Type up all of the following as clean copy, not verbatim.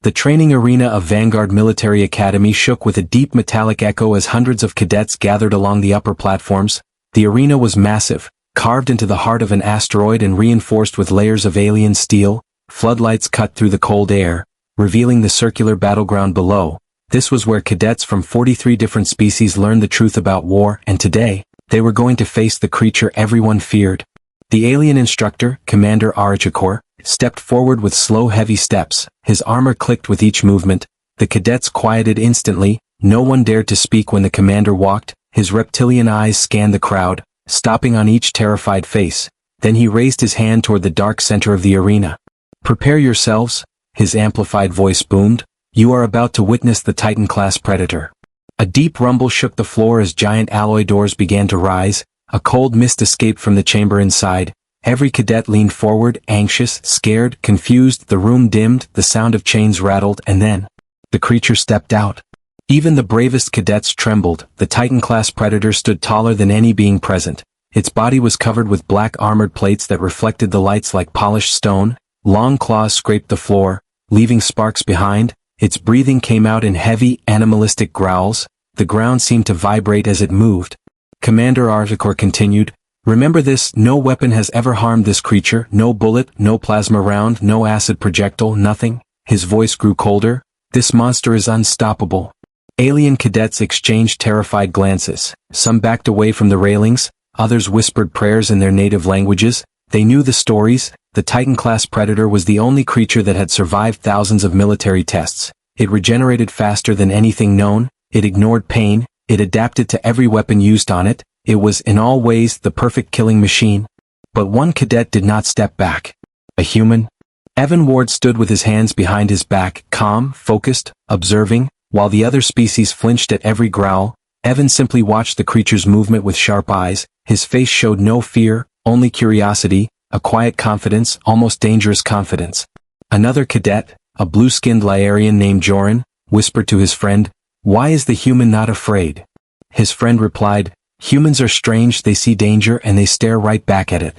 The training arena of Vanguard Military Academy shook with a deep metallic echo as hundreds of cadets gathered along the upper platforms. The arena was massive, carved into the heart of an asteroid and reinforced with layers of alien steel. Floodlights cut through the cold air, revealing the circular battleground below. This was where cadets from 43 different species learned the truth about war, and today, they were going to face the creature everyone feared. The alien instructor, Commander Arachikor, stepped forward with slow heavy steps. His armor clicked with each movement. The cadets quieted instantly. No one dared to speak when the commander walked. His reptilian eyes scanned the crowd, stopping on each terrified face. Then he raised his hand toward the dark center of the arena. "Prepare yourselves," his amplified voice boomed. "You are about to witness the Titan-Class Predator." A deep rumble shook the floor as giant alloy doors began to rise. A cold mist escaped from the chamber inside. Every cadet leaned forward, anxious, scared, confused. The room dimmed, the sound of chains rattled, and then the creature stepped out. Even the bravest cadets trembled. The Titan-Class Predator stood taller than any being present. Its body was covered with black armored plates that reflected the lights like polished stone. Long claws scraped the floor, leaving sparks behind. Its breathing came out in heavy, animalistic growls. The ground seemed to vibrate as it moved. Commander Arachikor continued, "Remember this, no weapon has ever harmed this creature, no bullet, no plasma round, no acid projectile, nothing." His voice grew colder. "This monster is unstoppable." Alien cadets exchanged terrified glances. Some backed away from the railings, others whispered prayers in their native languages. They knew the stories. The Titan-Class Predator was the only creature that had survived thousands of military tests. It regenerated faster than anything known. It ignored pain. It adapted to every weapon used on it. It was, in all ways, the perfect killing machine. But one cadet did not step back. A human. Evan Ward stood with his hands behind his back, calm, focused, observing, while the other species flinched at every growl. Evan simply watched the creature's movement with sharp eyes. His face showed no fear, only curiosity, a quiet confidence, almost dangerous confidence. Another cadet, a blue-skinned Lyarian named Joran, whispered to his friend, "Why is the human not afraid?" His friend replied, "Humans are strange, they see danger and they stare right back at it."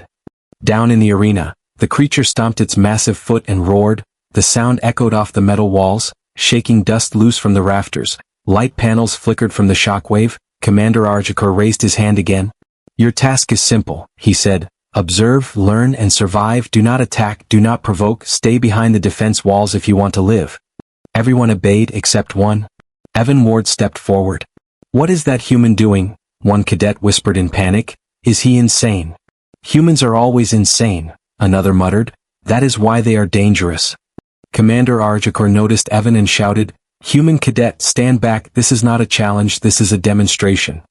Down in the arena, the creature stomped its massive foot and roared. The sound echoed off the metal walls, shaking dust loose from the rafters. Light panels flickered from the shockwave. Commander Arachikor raised his hand again. "Your task is simple," he said. "Observe, learn, and survive. Do not attack, do not provoke, stay behind the defense walls if you want to live." Everyone obeyed except one. Evan Ward stepped forward. "What is that human doing?" one cadet whispered in panic. "Is he insane?" "Humans are always insane," another muttered. "That is why they are dangerous." Commander Arachikor noticed Evan and shouted, "Human cadet, stand back, this is not a challenge, this is a demonstration."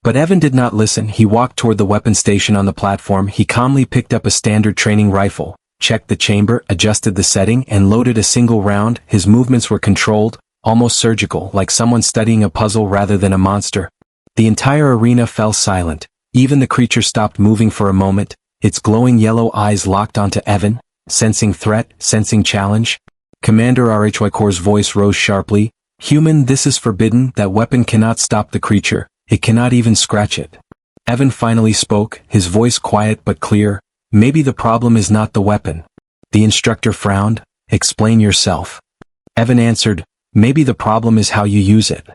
But Evan did not listen. He walked toward the weapon station on the platform. He calmly picked up a standard training rifle, checked the chamber, adjusted the setting, and loaded a single round. His movements were controlled, almost surgical, like someone studying a puzzle rather than a monster. The entire arena fell silent. Even the creature stopped moving for a moment. Its glowing yellow eyes locked onto Evan, sensing threat, sensing challenge. Commander Arachikor's voice rose sharply. "Human, this is forbidden. That weapon cannot stop the creature. It cannot even scratch it." Evan finally spoke, his voice quiet but clear. "Maybe the problem is not the weapon." The instructor frowned. "Explain yourself." Evan answered, "Maybe the problem is how you use it."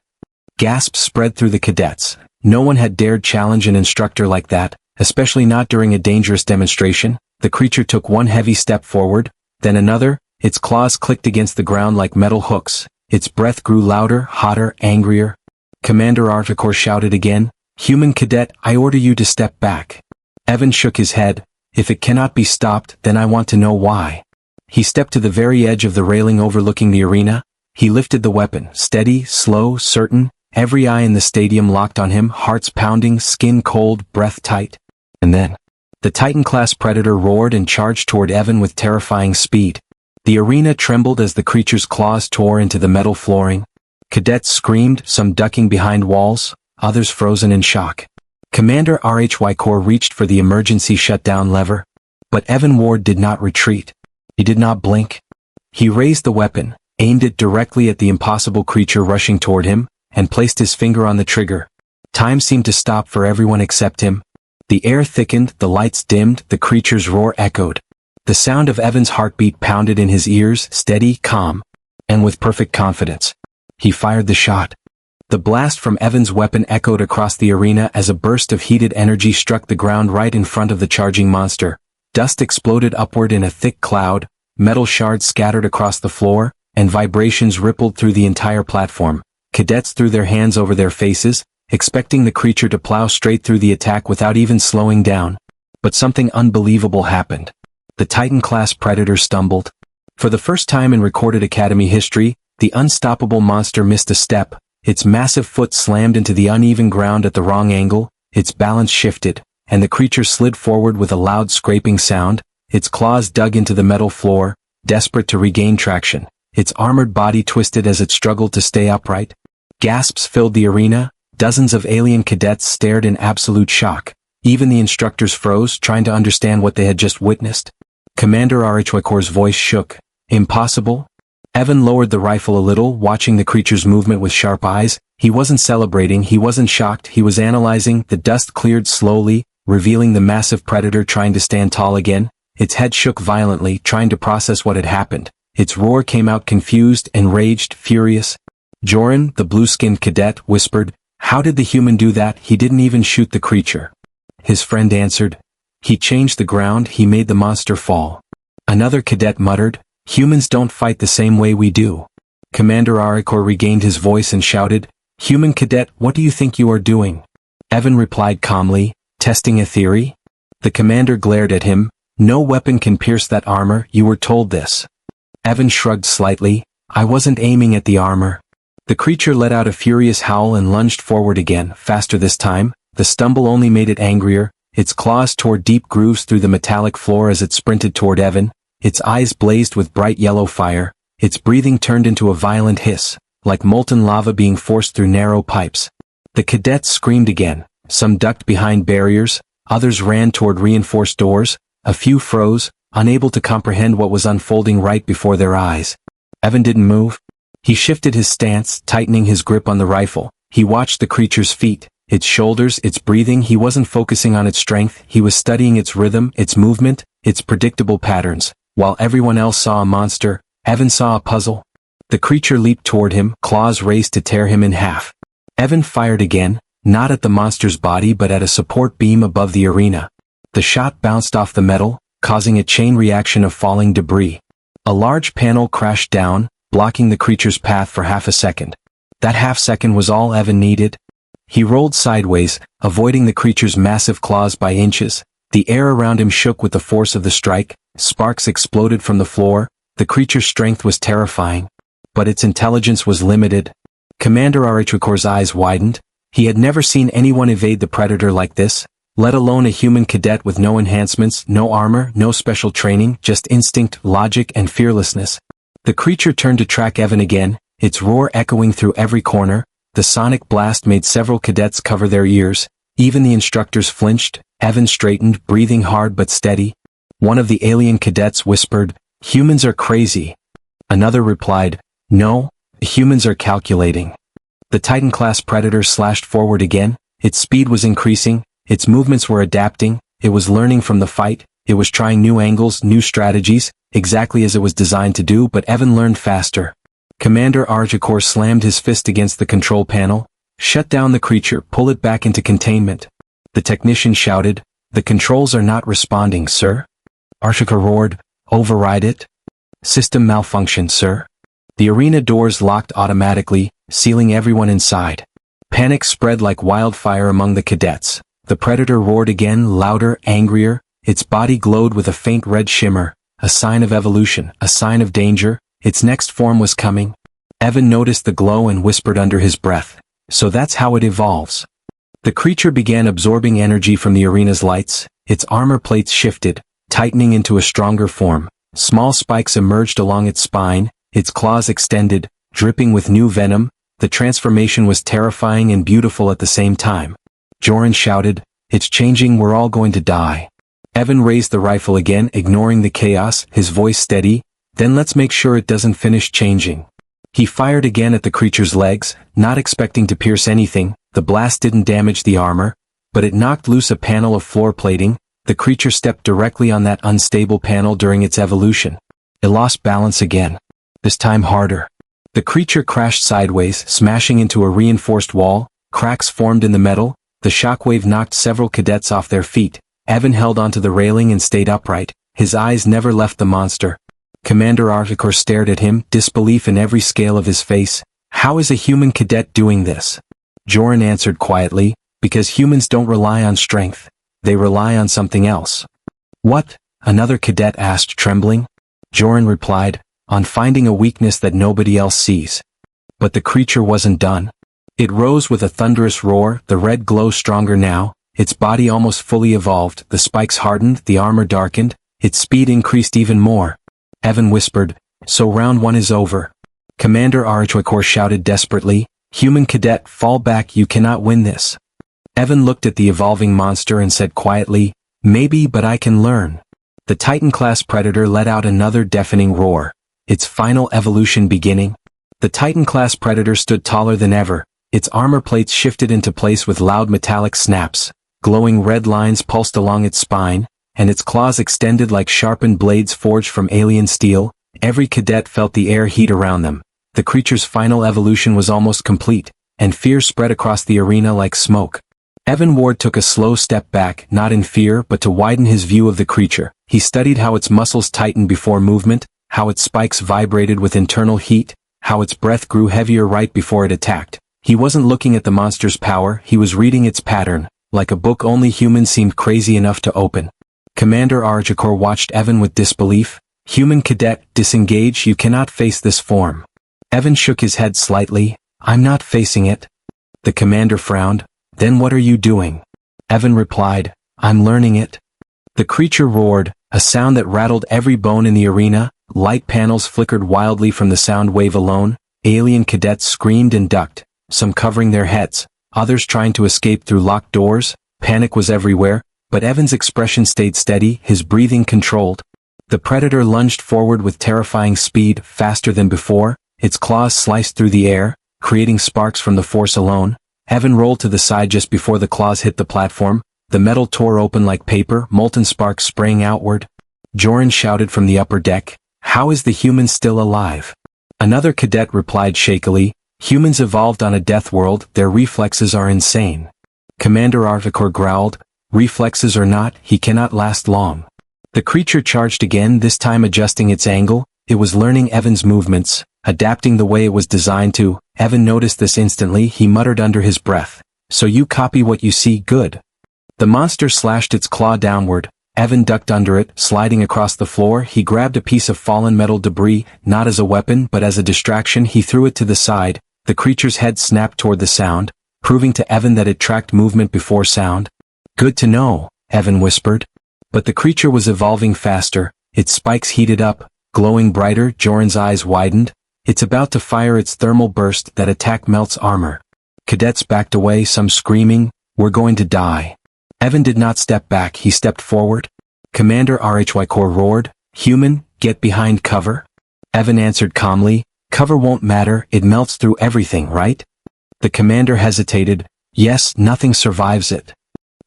Gasps spread through the cadets. No one had dared challenge an instructor like that, especially not during a dangerous demonstration. The creature took one heavy step forward, then another. Its claws clicked against the ground like metal hooks. Its breath grew louder, hotter, angrier. Commander Arachikor shouted again, "Human cadet, I order you to step back." Evan shook his head. "If it cannot be stopped, then I want to know why." He stepped to the very edge of the railing overlooking the arena. He lifted the weapon, steady, slow, certain. Every eye in the stadium locked on him, hearts pounding, skin cold, breath tight. And then, the Titan-Class Predator roared and charged toward Evan with terrifying speed. The arena trembled as the creature's claws tore into the metal flooring. Cadets screamed, some ducking behind walls, others frozen in shock. Commander Arachikor reached for the emergency shutdown lever. But Evan Ward did not retreat. He did not blink. He raised the weapon, aimed it directly at the impossible creature rushing toward him, and placed his finger on the trigger. Time seemed to stop for everyone except him. The air thickened, the lights dimmed, the creature's roar echoed. The sound of Evan's heartbeat pounded in his ears, steady, calm. and with perfect confidence. He fired the shot. The blast from Evan's weapon echoed across the arena as a burst of heated energy struck the ground right in front of the charging monster. Dust exploded upward in a thick cloud, metal shards scattered across the floor, and vibrations rippled through the entire platform. Cadets threw their hands over their faces, expecting the creature to plow straight through the attack without even slowing down. But something unbelievable happened. The Titan-Class Predator stumbled. For the first time in recorded Academy history, the unstoppable monster missed a step. Its massive foot slammed into the uneven ground at the wrong angle, its balance shifted, and the creature slid forward with a loud scraping sound. Its claws dug into the metal floor, desperate to regain traction. Its armored body twisted as it struggled to stay upright. Gasps filled the arena. Dozens of alien cadets stared in absolute shock. Even the instructors froze, trying to understand what they had just witnessed. Commander Arichwakor's voice shook. Impossible? Evan lowered the rifle a little, watching the creature's movement with sharp eyes. He wasn't celebrating, he wasn't shocked, he was analyzing. The dust cleared slowly, revealing the massive predator trying to stand tall again. Its head shook violently, trying to process what had happened. Its roar came out confused, enraged, furious. Joran, the blue-skinned cadet, whispered, "How did the human do that? He didn't even shoot the creature." His friend answered, "He changed the ground, he made the monster fall." Another cadet muttered, "Humans don't fight the same way we do." Commander Arikor regained his voice and shouted, "Human cadet, what do you think you are doing?" Evan replied calmly, "Testing a theory?" The commander glared at him, "No weapon can pierce that armor, you were told this." Evan shrugged slightly, "I wasn't aiming at the armor." The creature let out a furious howl and lunged forward again, faster this time. The stumble only made it angrier. Its claws tore deep grooves through the metallic floor as it sprinted toward Evan. Its eyes blazed with bright yellow fire. Its breathing turned into a violent hiss, like molten lava being forced through narrow pipes. The cadets screamed again. Some ducked behind barriers, others ran toward reinforced doors, a few froze, unable to comprehend what was unfolding right before their eyes. Evan didn't move. He shifted his stance, tightening his grip on the rifle. He watched the creature's feet, its shoulders, its breathing. He wasn't focusing on its strength, he was studying its rhythm, its movement, its predictable patterns. While everyone else saw a monster, Evan saw a puzzle. The creature leaped toward him, claws raised to tear him in half. Evan fired again, not at the monster's body but at a support beam above the arena. The shot bounced off the metal, causing a chain reaction of falling debris. A large panel crashed down, blocking the creature's path for half a second. That half second was all Evan needed. He rolled sideways, avoiding the creature's massive claws by inches. The air around him shook with the force of the strike. Sparks exploded from the floor. The creature's strength was terrifying, but its intelligence was limited. Commander Arichwakor's eyes widened. He had never seen anyone evade the predator like this, let alone a human cadet with no enhancements, no armor, no special training, just instinct, logic, and fearlessness. The creature turned to track Evan again, its roar echoing through every corner. The sonic blast made several cadets cover their ears. Even the instructors flinched. Evan straightened, breathing hard but steady. One of the alien cadets whispered, "Humans are crazy." Another replied, "No, humans are calculating." The Titan-Class Predator slashed forward again. Its speed was increasing, its movements were adapting, it was learning from the fight, it was trying new angles, new strategies, exactly as it was designed to do, but Evan learned faster. Commander Archikor slammed his fist against the control panel. "Shut down the creature, pull it back into containment." The technician shouted, "The controls are not responding, sir." Archikor roared, "Override it." "System malfunction, sir." The arena doors locked automatically, sealing everyone inside. Panic spread like wildfire among the cadets. The predator roared again, louder, angrier. Its body glowed with a faint red shimmer, a sign of evolution, a sign of danger. Its next form was coming. Evan noticed the glow and whispered under his breath, "So that's how it evolves." The creature began absorbing energy from the arena's lights. Its armor plates shifted, tightening into a stronger form. Small spikes emerged along its spine, its claws extended, dripping with new venom. The transformation was terrifying and beautiful at the same time. Joran shouted, "It's changing, we're all going to die." Evan raised the rifle again, ignoring the chaos, his voice steady, "Then let's make sure it doesn't finish changing." He fired again at the creature's legs, not expecting to pierce anything. The blast didn't damage the armor, but it knocked loose a panel of floor plating. The creature stepped directly on that unstable panel during its evolution. It lost balance again. This time harder. The creature crashed sideways, smashing into a reinforced wall. Cracks formed in the metal. The shockwave knocked several cadets off their feet. Evan held onto the railing and stayed upright. His eyes never left the monster. Commander Articore stared at him, disbelief in every scale of his face. How is a human cadet doing this? Joran answered quietly, because humans don't rely on strength. They rely on something else. What? Another cadet asked, trembling. Joran replied, on finding a weakness that nobody else sees. But the creature wasn't done. It rose with a thunderous roar, the red glow stronger now, its body almost fully evolved, the spikes hardened, the armor darkened, its speed increased even more. Evan whispered, so round 1 is over. Commander Articore shouted desperately, human cadet, fall back, you cannot win this. Evan looked at the evolving monster and said quietly, maybe, but I can learn. The Titan-Class Predator let out another deafening roar. Its final evolution beginning. The Titan-Class Predator stood taller than ever. Its armor plates shifted into place with loud metallic snaps. Glowing red lines pulsed along its spine, and its claws extended like sharpened blades forged from alien steel. Every cadet felt the air heat around them. The creature's final evolution was almost complete, and fear spread across the arena like smoke. Evan Ward took a slow step back, not in fear but to widen his view of the creature. He studied how its muscles tightened before movement, how its spikes vibrated with internal heat, how its breath grew heavier right before it attacked. He wasn't looking at the monster's power, he was reading its pattern, like a book only humans seemed crazy enough to open. Commander Articore watched Evan with disbelief. Human cadet, disengage, you cannot face this form. Evan shook his head slightly, I'm not facing it. The commander frowned, then what are you doing? Evan replied, I'm learning it. The creature roared, a sound that rattled every bone in the arena. Light panels flickered wildly from the sound wave alone. Alien cadets screamed and ducked, some covering their heads, others trying to escape through locked doors. Panic was everywhere, but Evan's expression stayed steady, his breathing controlled. The predator lunged forward with terrifying speed, faster than before. Its claws sliced through the air, creating sparks from the force alone. Evan rolled to the side just before the claws hit the platform. The metal tore open like paper, molten sparks spraying outward. Joran shouted from the upper deck, how is the human still alive? Another cadet replied shakily, humans evolved on a death world, their reflexes are insane. Commander Articore growled, reflexes or not, he cannot last long. The creature charged again, this time adjusting its angle. It was learning Evan's movements, adapting the way it was designed to. Evan noticed this instantly, he muttered under his breath, so you copy what you see, good. The monster slashed its claw downward. Evan ducked under it, sliding across the floor. He grabbed a piece of fallen metal debris, not as a weapon but as a distraction. He threw it to the side. The creature's head snapped toward the sound, proving to Evan that it tracked movement before sound. Good to know, Evan whispered. But the creature was evolving faster, its spikes heated up, glowing brighter. Joran's eyes widened. It's about to fire its thermal burst. That attack melts armor. Cadets backed away, some screaming, we're going to die. Evan did not step back, he stepped forward. Commander Articore roared, human, get behind cover. Evan answered calmly, cover won't matter, it melts through everything, right? The commander hesitated, yes, nothing survives it.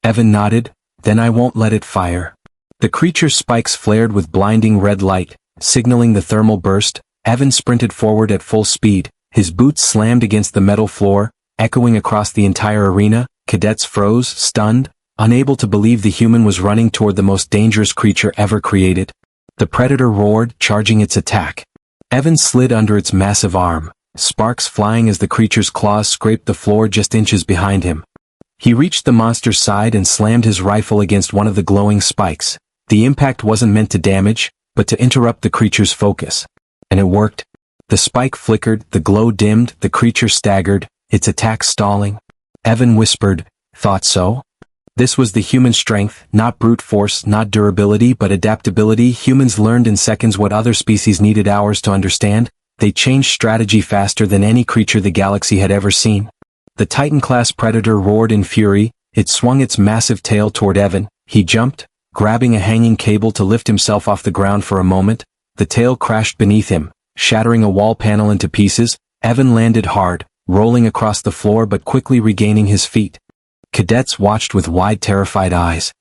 Evan nodded, then I won't let it fire. The creature's spikes flared with blinding red light, signaling the thermal burst. Evan sprinted forward at full speed, his boots slammed against the metal floor, echoing across the entire arena. Cadets froze, stunned, unable to believe the human was running toward the most dangerous creature ever created. The predator roared, charging its attack. Evan slid under its massive arm, sparks flying as the creature's claws scraped the floor just inches behind him. He reached the monster's side and slammed his rifle against one of the glowing spikes. The impact wasn't meant to damage, but to interrupt the creature's focus. And it worked. The spike flickered, the glow dimmed, the creature staggered, its attack stalling. Evan whispered, thought so? This was the human strength, not brute force, not durability but adaptability. Humans learned in seconds what other species needed hours to understand. They changed strategy faster than any creature the galaxy had ever seen. The Titan-Class Predator roared in fury, it swung its massive tail toward Evan. He jumped, grabbing a hanging cable to lift himself off the ground for a moment. The tail crashed beneath him, shattering a wall panel into pieces. Evan landed hard, rolling across the floor but quickly regaining his feet. Cadets watched with wide, terrified eyes.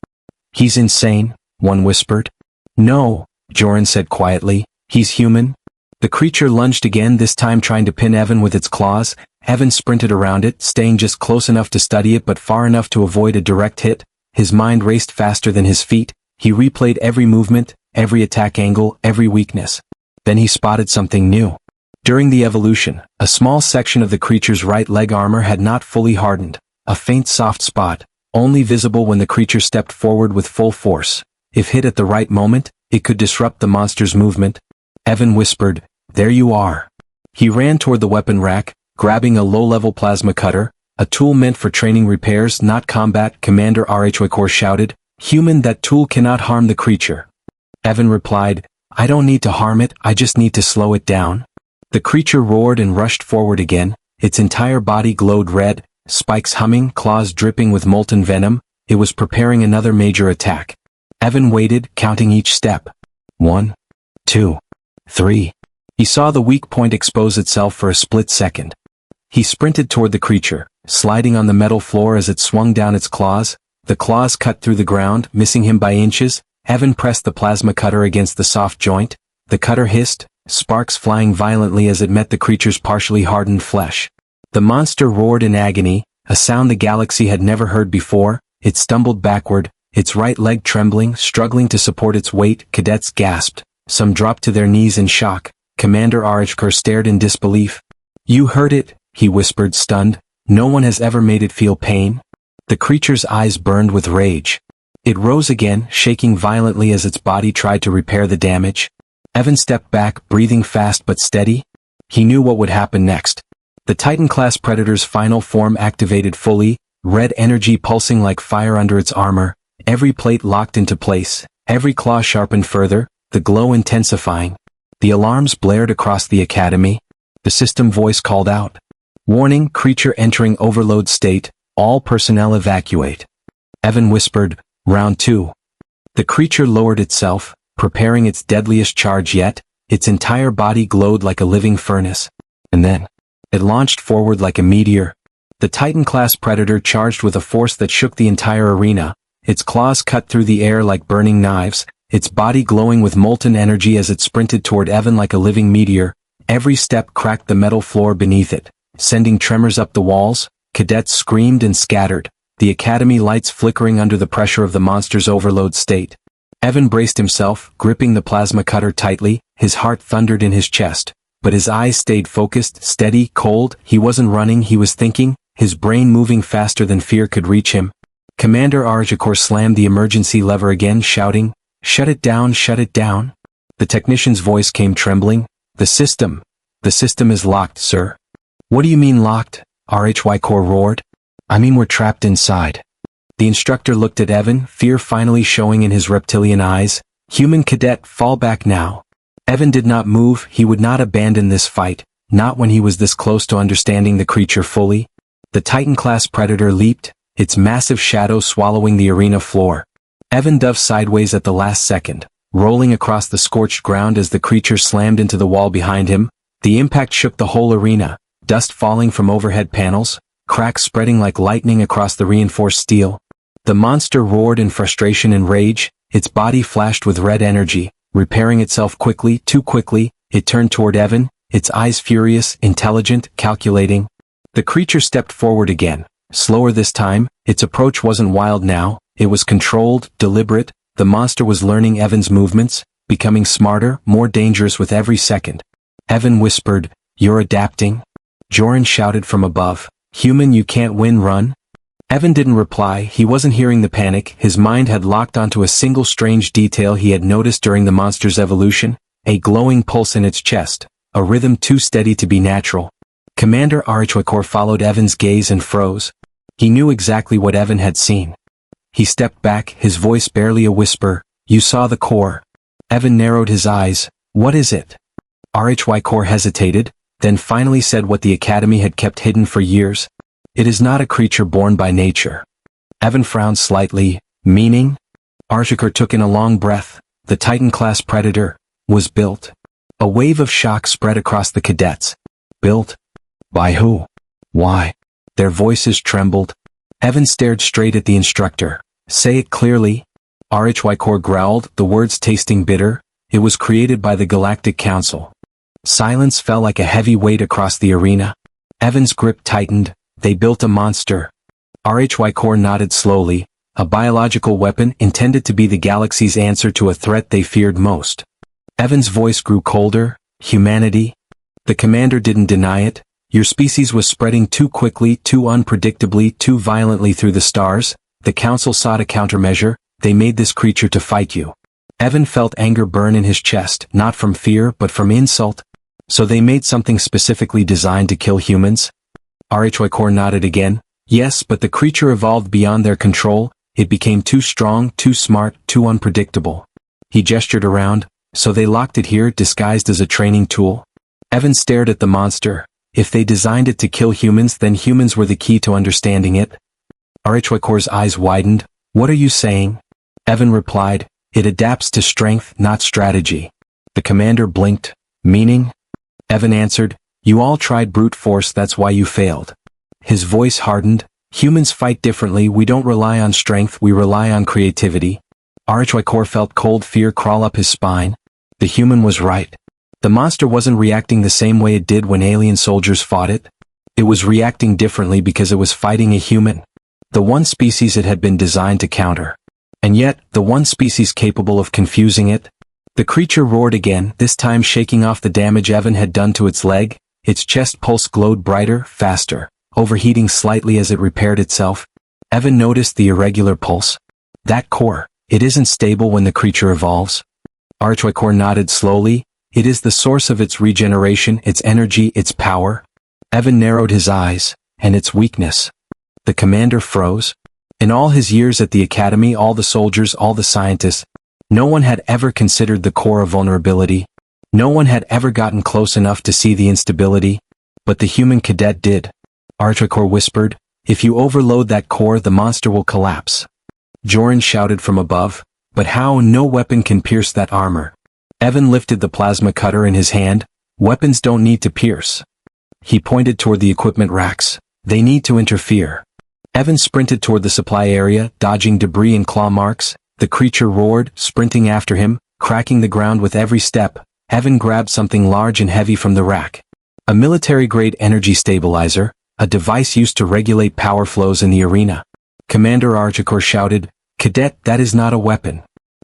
He's insane, one whispered. No, Joran said quietly, he's human. The creature lunged again, this time trying to pin Evan with its claws. Evan sprinted around it, staying just close enough to study it but far enough to avoid a direct hit. His mind raced faster than his feet. He replayed every movement, every attack angle, every weakness. Then he spotted something new. During the evolution, a small section of the creature's right leg armor had not fully hardened. A faint soft spot, only visible when the creature stepped forward with full force. If hit at the right moment, it could disrupt the monster's movement. Evan whispered, "There you are." He ran toward the weapon rack, grabbing a low-level plasma cutter, a tool meant for training repairs, not combat. Commander Rhyquor shouted, "Human, that tool cannot harm the creature." Evan replied, "I don't need to harm it, I just need to slow it down." The creature roared and rushed forward again. Its entire body glowed red, spikes humming, claws dripping with molten venom. It was preparing another major attack. Evan waited, counting each step. 1, 2, 3. He saw the weak point expose itself for a split second. He sprinted toward the creature, sliding on the metal floor as it swung down its claws. The claws cut through the ground, missing him by inches. Evan pressed the plasma cutter against the soft joint. The cutter hissed, sparks flying violently as it met the creature's partially hardened flesh. The monster roared in agony, a sound the galaxy had never heard before. It stumbled backward, its right leg trembling, struggling to support its weight. Cadets gasped. Some dropped to their knees in shock. Commander Rhyquor stared in disbelief. "You heard it," he whispered, stunned. "No one has ever made it feel pain." The creature's eyes burned with rage. It rose again, shaking violently as its body tried to repair the damage. Evan stepped back, breathing fast but steady. He knew what would happen next. The Titan-Class Predator's final form activated fully, red energy pulsing like fire under its armor, every plate locked into place, every claw sharpened further, the glow intensifying. The alarms blared across the academy. The system voice called out. "Warning, creature entering overload state, all personnel evacuate." Evan whispered, "Round 2. The creature lowered itself, preparing its deadliest charge yet. Its entire body glowed like a living furnace. And then, it launched forward like a meteor. The Titan-Class Predator charged with a force that shook the entire arena. Its claws cut through the air like burning knives, its body glowing with molten energy as it sprinted toward Evan like a living meteor. Every step cracked the metal floor beneath it, sending tremors up the walls. Cadets screamed and scattered, the academy lights flickering under the pressure of the monster's overload state. Evan braced himself, gripping the plasma cutter tightly. His heart thundered in his chest, but his eyes stayed focused, steady, cold. He wasn't running, he was thinking, his brain moving faster than fear could reach him. Commander Rhyquor slammed the emergency lever again, shouting, "Shut it down, shut it down." The technician's voice came trembling. The system is locked, sir." "What do you mean locked?" Rhyquor roared. "I mean we're trapped inside." The instructor looked at Evan, fear finally showing in his reptilian eyes. "Human cadet, fall back now." Evan did not move. He would not abandon this fight, not when he was this close to understanding the creature fully. The Titan-Class Predator leaped, its massive shadow swallowing the arena floor. Evan dove sideways at the last second, rolling across the scorched ground as the creature slammed into the wall behind him. The impact shook the whole arena, dust falling from overhead panels, cracks spreading like lightning across the reinforced steel. The monster roared in frustration and rage, its body flashed with red energy, repairing itself quickly, too quickly. It turned toward Evan, its eyes furious, intelligent, calculating. The creature stepped forward again, slower this time. Its approach wasn't wild now, it was controlled, deliberate. The monster was learning Evan's movements, becoming smarter, more dangerous with every second. Evan whispered, "You're adapting?" Joran shouted from above, "Human, you can't win, run." Evan didn't reply. He wasn't hearing the panic. His mind had locked onto a single strange detail he had noticed during the monster's evolution, a glowing pulse in its chest, a rhythm too steady to be natural. Commander Rhyquor followed Evan's gaze and froze. He knew exactly what Evan had seen. He stepped back, his voice barely a whisper, "You saw the core." Evan narrowed his eyes. "What is it?" Rhyquor hesitated, then finally said what the Academy had kept hidden for years. "It is not a creature born by nature." Evan frowned slightly. "Meaning?" Rhyquor took in a long breath. "The Titan-Class Predator was built." A wave of shock spread across the cadets. "Built? By who? Why?" Their voices trembled. Evan stared straight at the instructor. "Say it clearly." Rhyquor growled, the words tasting bitter. "It was created by the Galactic Council." Silence fell like a heavy weight across the arena. Evan's grip tightened. They built a monster. RHY Core nodded slowly, a biological weapon intended to be the galaxy's answer to a threat they feared most. Evan's voice grew colder. Humanity? The commander didn't deny it. Your species was spreading too quickly, too unpredictably, too violently through the stars. The council sought a countermeasure. They made this creature to fight you. Evan felt anger burn in his chest, not from fear but from insult. So they made something specifically designed to kill humans? RHY Core nodded again. Yes, but the creature evolved beyond their control. It became too strong, too smart, too unpredictable. He gestured around. So they locked it here, disguised as a training tool? Evan stared at the monster. If they designed it to kill humans, then humans were the key to understanding it. RHY Core's eyes widened. What are you saying? Evan replied. It adapts to strength, not strategy. The commander blinked. Meaning? Evan answered. You all tried brute force, that's why you failed. His voice hardened. Humans fight differently, we don't rely on strength, we rely on creativity. RHY Core felt cold fear crawl up his spine. The human was right. The monster wasn't reacting the same way it did when alien soldiers fought it. It was reacting differently because it was fighting a human. The one species it had been designed to counter. And yet, the one species capable of confusing it. The creature roared again, this time shaking off the damage Evan had done to its leg. Its chest pulse glowed brighter, faster, overheating slightly as it repaired itself. Evan noticed the irregular pulse. That core, it isn't stable when the creature evolves. RHY Core nodded slowly. It is the source of its regeneration, its energy, its power. Evan narrowed his eyes. And its weakness. The commander froze. In all his years at the academy, all the soldiers, all the scientists, no one had ever considered the core a vulnerability. No one had ever gotten close enough to see the instability. But the human cadet did. RHY Core whispered, if you overload that core, the monster will collapse. Joran shouted from above. But how? No weapon can pierce that armor. Evan lifted the plasma cutter in his hand. Weapons don't need to pierce. He pointed toward the equipment racks. They need to interfere. Evan sprinted toward the supply area, dodging debris and claw marks. The creature roared, sprinting after him, cracking the ground with every step. Evan grabbed something large and heavy from the rack. A military-grade energy stabilizer, a device used to regulate power flows in the arena. Commander RHY Core shouted, Cadet, that is not a weapon.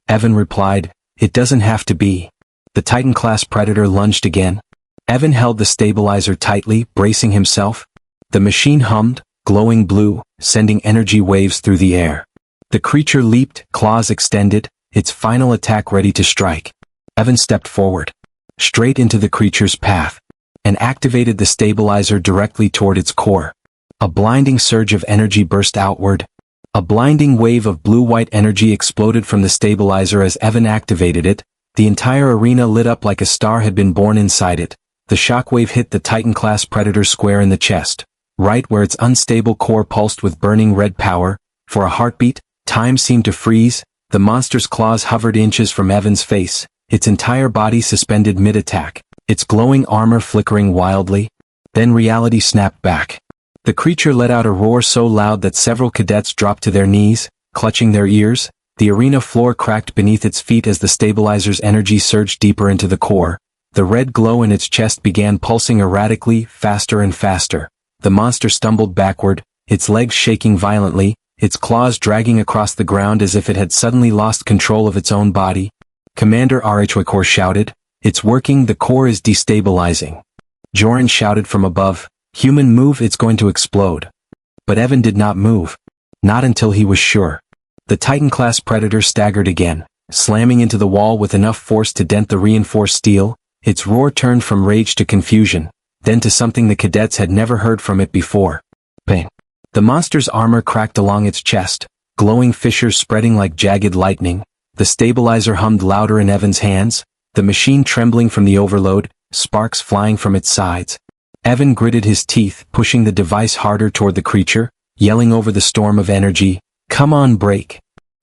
Evan replied, it doesn't have to be. The Titan-Class Predator lunged again. Evan held the stabilizer tightly, bracing himself. The machine hummed, glowing blue, sending energy waves through the air. The creature leaped, claws extended, its final attack ready to strike. Evan stepped forward, straight into the creature's path, and activated the stabilizer directly toward its core. A blinding surge of energy burst outward. A blinding wave of blue-white energy exploded from the stabilizer as Evan activated it. The entire arena lit up like a star had been born inside it. The shockwave hit the Titan-Class Predator square in the chest, right where its unstable core pulsed with burning red power. For a heartbeat, time seemed to freeze. The monster's claws hovered inches from Evan's face, its entire body suspended mid-attack, its glowing armor flickering wildly. Then reality snapped back. The creature let out a roar so loud that several cadets dropped to their knees, clutching their ears. The arena floor cracked beneath its feet as the stabilizer's energy surged deeper into the core. The red glow in its chest began pulsing erratically, faster and faster. The monster stumbled backward, its legs shaking violently, its claws dragging across the ground as if it had suddenly lost control of its own body. Commander RHY Core shouted, it's working, the core is destabilizing. Joran shouted from above, human move, it's going to explode. But Evan did not move. Not until he was sure. The Titan-Class Predator staggered again, slamming into the wall with enough force to dent the reinforced steel. Its roar turned from rage to confusion, then to something the cadets had never heard from it before. Bang. The monster's armor cracked along its chest, glowing fissures spreading like jagged lightning. The stabilizer hummed louder in Evan's hands, the machine trembling from the overload, sparks flying from its sides. Evan gritted his teeth, pushing the device harder toward the creature, yelling over the storm of energy, come on, break.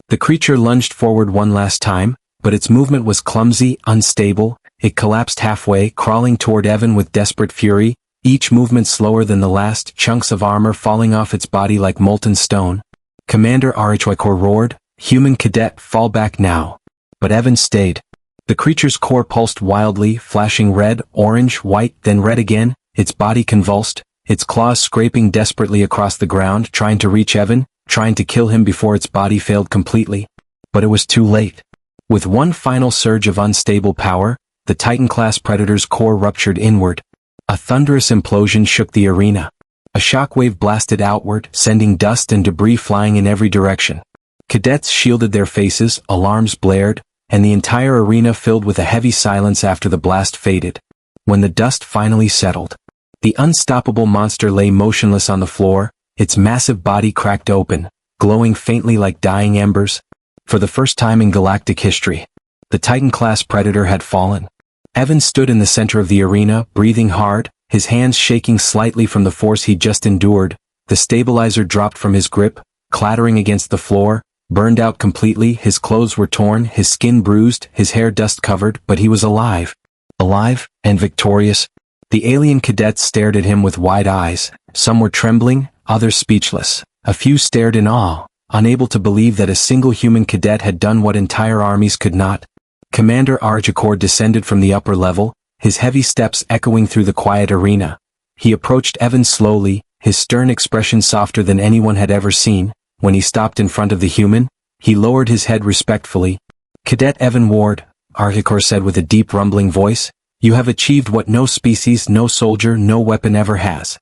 The creature lunged forward one last time, but its movement was clumsy, unstable. It collapsed halfway, crawling toward Evan with desperate fury, each movement slower than the last, chunks of armor falling off its body like molten stone. Commander RHY Core roared, human cadet, fall back now. But Evan stayed. The creature's core pulsed wildly, flashing red, orange, white, then red again, its body convulsed, its claws scraping desperately across the ground, trying to reach Evan, trying to kill him before its body failed completely. But it was too late. With one final surge of unstable power, the Titan-Class Predator's core ruptured inward. A thunderous implosion shook the arena. A shockwave blasted outward, sending dust and debris flying in every direction. Cadets shielded their faces, alarms blared, and the entire arena filled with a heavy silence after the blast faded. When the dust finally settled, the unstoppable monster lay motionless on the floor, its massive body cracked open, glowing faintly like dying embers. For the first time in galactic history, the Titan-Class Predator had fallen. Evan stood in the center of the arena, breathing hard, his hands shaking slightly from the force he'd just endured. The stabilizer dropped from his grip, clattering against the floor, burned out completely. His clothes were torn, his skin bruised, his hair dust-covered, but he was alive. Alive, and victorious. The alien cadets stared at him with wide eyes. Some were trembling, others speechless. A few stared in awe, unable to believe that a single human cadet had done what entire armies could not. Commander Archicor descended from the upper level, his heavy steps echoing through the quiet arena. He approached Evan slowly, his stern expression softer than anyone had ever seen. When he stopped in front of the human, he lowered his head respectfully. "Cadet Evan Ward," Archicor said with a deep rumbling voice, "you have achieved what no species, no soldier, no weapon ever has."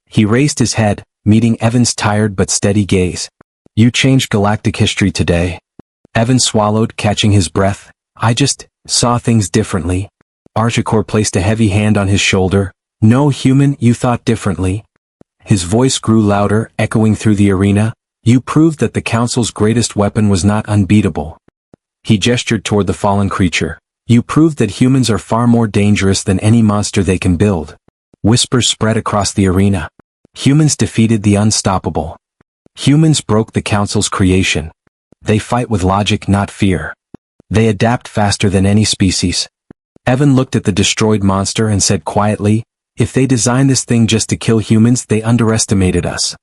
He raised his head, meeting Evan's tired but steady gaze. "You changed galactic history today." Evan swallowed, catching his breath. "I just saw things differently." Archicor placed a heavy hand on his shoulder. "No, human, you thought differently." His voice grew louder, echoing through the arena. "You proved that the Council's greatest weapon was not unbeatable." He gestured toward the fallen creature. "You proved that humans are far more dangerous than any monster they can build." Whispers spread across the arena. Humans defeated the unstoppable. Humans broke the Council's creation. They fight with logic, not fear. They adapt faster than any species. Evan looked at the destroyed monster and said quietly, "If they designed this thing just to kill humans, they underestimated us."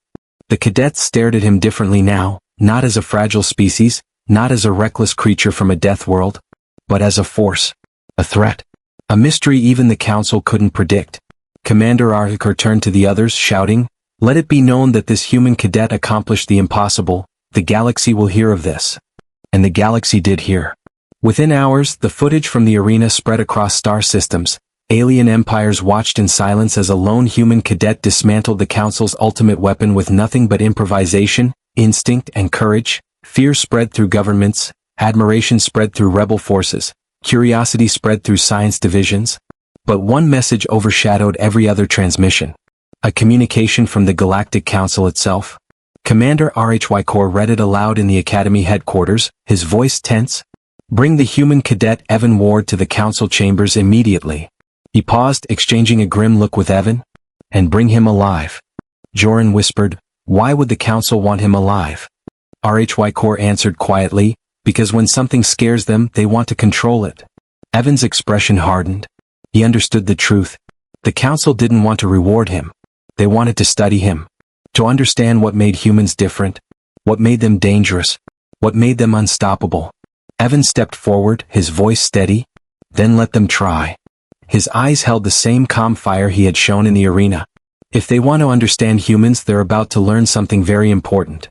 The cadets stared at him differently now, not as a fragile species, not as a reckless creature from a death world, but as a force, a threat, a mystery even the Council couldn't predict. Commander Archicor turned to the others, shouting, "Let it be known that this human cadet accomplished the impossible. The galaxy will hear of this." And the galaxy did hear. Within hours, the footage from the arena spread across star systems. Alien empires watched in silence as a lone human cadet dismantled the Council's ultimate weapon with nothing but improvisation, instinct, and courage. Fear spread through governments, admiration spread through rebel forces, curiosity spread through science divisions. But one message overshadowed every other transmission. A communication from the Galactic Council itself. Commander Archicor read it aloud in the Academy headquarters, his voice tense. "Bring the human cadet Evan Ward to the Council chambers immediately." He paused, exchanging a grim look with Evan. "And bring him alive." Joran whispered, "Why would the Council want him alive?" Archicor answered quietly, "Because when something scares them, they want to control it." Evan's expression hardened. He understood the truth. The Council didn't want to reward him. They wanted to study him. To understand what made humans different. What made them dangerous. What made them unstoppable. Evan stepped forward, his voice steady. "Then let them try." His eyes held the same calm fire he had shown in the arena. "If they want to understand humans, they're about to learn something very important."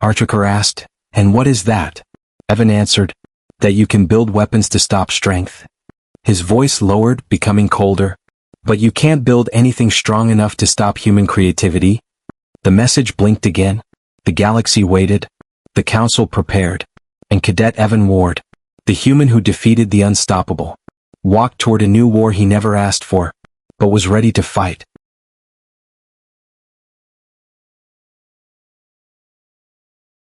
Archicor asked, "And what is that?" Evan answered, "That you can build weapons to stop strength." His voice lowered, becoming colder. "But you can't build anything strong enough to stop human creativity." The message blinked again. The galaxy waited. The Council prepared. And Cadet Evan Ward, the human who defeated the unstoppable, walked toward a new war he never asked for, but was ready to fight.